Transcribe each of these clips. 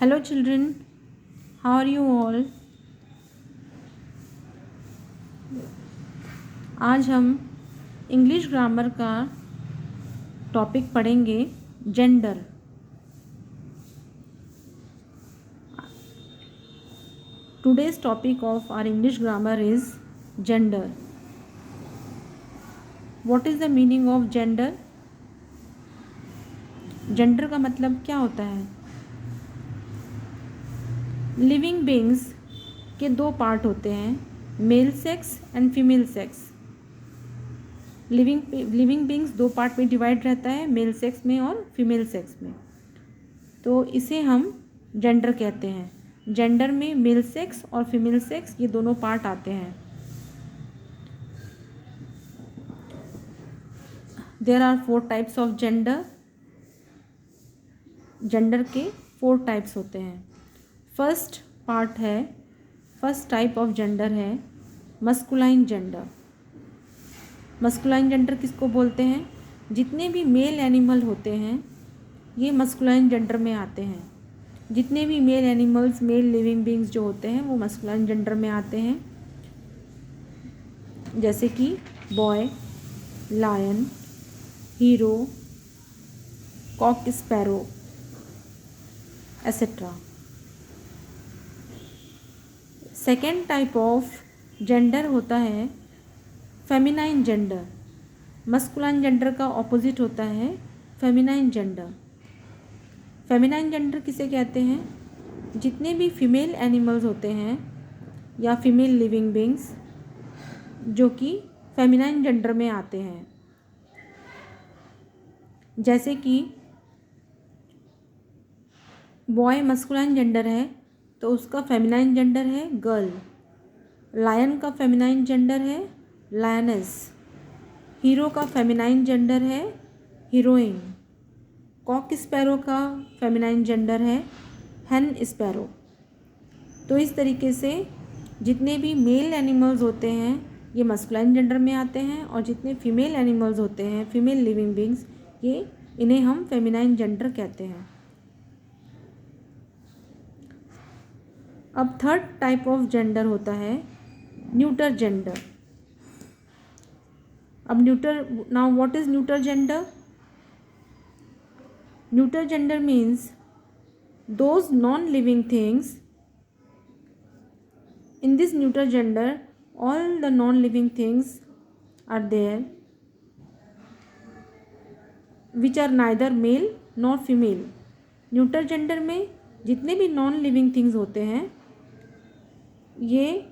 Hello children, how are you all? आज हम English grammar का टॉपिक पढ़ेंगे gender. Today's topic of our English grammar is gender. What is the meaning of gender? Gender का मतलब क्या होता है? लिविंग बींग्स के दो पार्ट होते हैं, male sex and female sex. Living beings दो पार्ट में डिवाइड रहता है, मेल सेक्स में और फीमेल सेक्स में। तो इसे हम जेंडर कहते हैं। जेंडर में मेल सेक्स और फीमेल सेक्स ये दोनों पार्ट आते हैं। There are 4 types of gender. Gender के 4 टाइप्स होते हैं। फर्स्ट टाइप ऑफ जेंडर है मस्कुलाइन जेंडर। मस्कुलाइन जेंडर किसको बोलते हैं? जितने भी मेल एनिमल होते हैं ये मस्कुलाइन जेंडर में आते हैं। जितने भी male animals, male living beings जो होते हैं वो मस्कुलाइन जेंडर में आते हैं, जैसे कि boy, lion, hero, cock sparrow etcetera. Second type of gender होता है फेमिनाइन जेंडर। मस्कुलाइन जेंडर का ऑपोजिट होता है फेमिनाइन जेंडर। फेमिनाइन जेंडर किसे कहते हैं? जितने भी फीमेल एनिमल्स होते हैं या फीमेल लिविंग बींग्स जो कि फेमिनाइन जेंडर में आते हैं, जैसे कि बॉय मस्कुलाइन जेंडर है तो उसका फेमिनाइन जेंडर है गर्ल। लायन का फेमिनाइन जेंडर है लायनेस। हीरो का फेमिनाइन जेंडर है हीरोइन। कॉक स्पैरो का फेमिनाइन जेंडर है हैन स्पैरो। तो इस तरीके से जितने भी मेल एनिमल्स होते हैं ये मस्कुलाइन जेंडर में आते हैं, और जितने फीमेल एनिमल्स होते हैं, फीमेल लिविंग बींग्स, ये इन्हें हम फेमिनाइन जेंडर कहते हैं। अब थर्ड टाइप ऑफ जेंडर होता है न्यूटर जेंडर। अब now what is neuter gender? Neuter gender means those non living things. In this neuter gender, all the non-living things are there which are neither male nor female. Neuter gender में जितने भी non living things होते हैं ये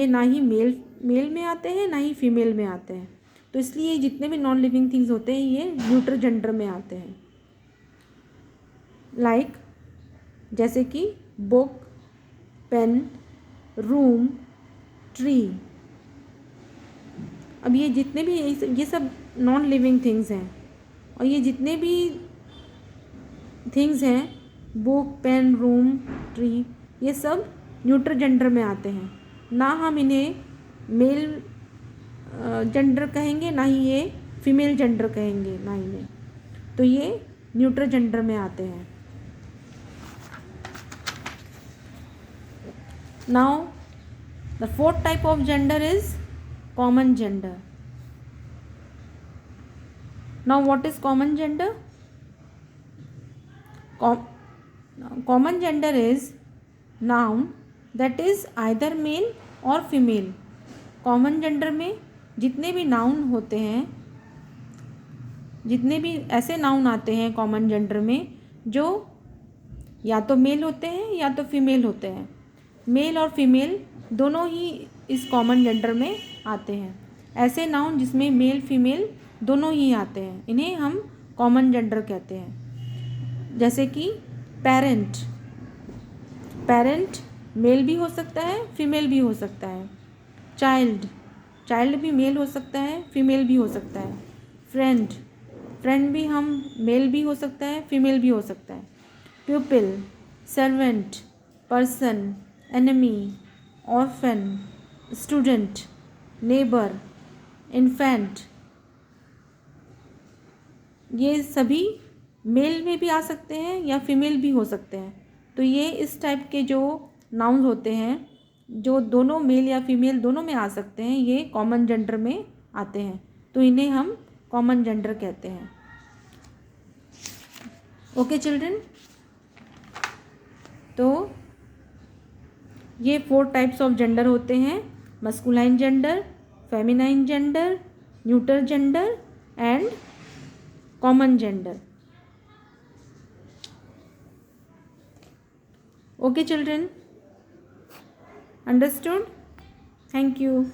ना ही mail में आते हैं ना ही फीमेल में आते हैं। तो इसलिए जितने भी नॉन लिविंग थिंग्स होते हैं ये न्यूटर जेंडर में आते हैं। लाइक जैसे कि बुक, पेन, रूम, ट्री। अब ये जितने भी ये सब नॉन लिविंग थिंग्स हैं, और ये जितने भी थिंग्स हैं, बुक, पेन, रूम, ट्री, ये सब न्यूटर जेंडर में आते हैं। ना हम इन्हें मेल जेंडर कहेंगे ना ही ये फीमेल जेंडर कहेंगे, ना इन्हें। तो ये न्यूटर जेंडर में आते हैं। Now the fourth type of gender is common gender. Now what is common gender? Common gender is noun that is either male or female. Common gender में जितने भी नाउन होते हैं, जितने भी ऐसे नाउन आते हैं कॉमन जेंडर में जो या तो मेल होते हैं या तो फीमेल होते हैं, मेल और फीमेल दोनों ही इस कॉमन जेंडर में आते हैं। ऐसे नाउन जिसमें मेल फीमेल दोनों ही आते हैं, इन्हें हम कॉमन जेंडर कहते हैं। जैसे कि पेरेंट। पेरेंट मेल भी हो सकता है, फीमेल भी हो सकता है। चाइल्ड भी मेल हो सकता है, फीमेल भी हो सकता है। फ्रेंड भी हम मेल भी हो सकता है, फीमेल भी हो सकता है। प्यूपिल, servant, person, enemy, orphan, student, neighbour, infant, ये सभी मेल में भी आ सकते हैं या फीमेल भी हो सकते हैं। तो ये इस टाइप के जो नाउन्स होते हैं जो दोनों मेल या फीमेल दोनों में आ सकते हैं, ये कॉमन जेंडर में आते हैं, तो इन्हें हम कॉमन जेंडर कहते हैं। ओके चिल्ड्रन, तो ये 4 टाइप्स ऑफ जेंडर होते हैं, masculine gender, feminine gender, neuter gender and common gender. Okay children, understood? Thank you.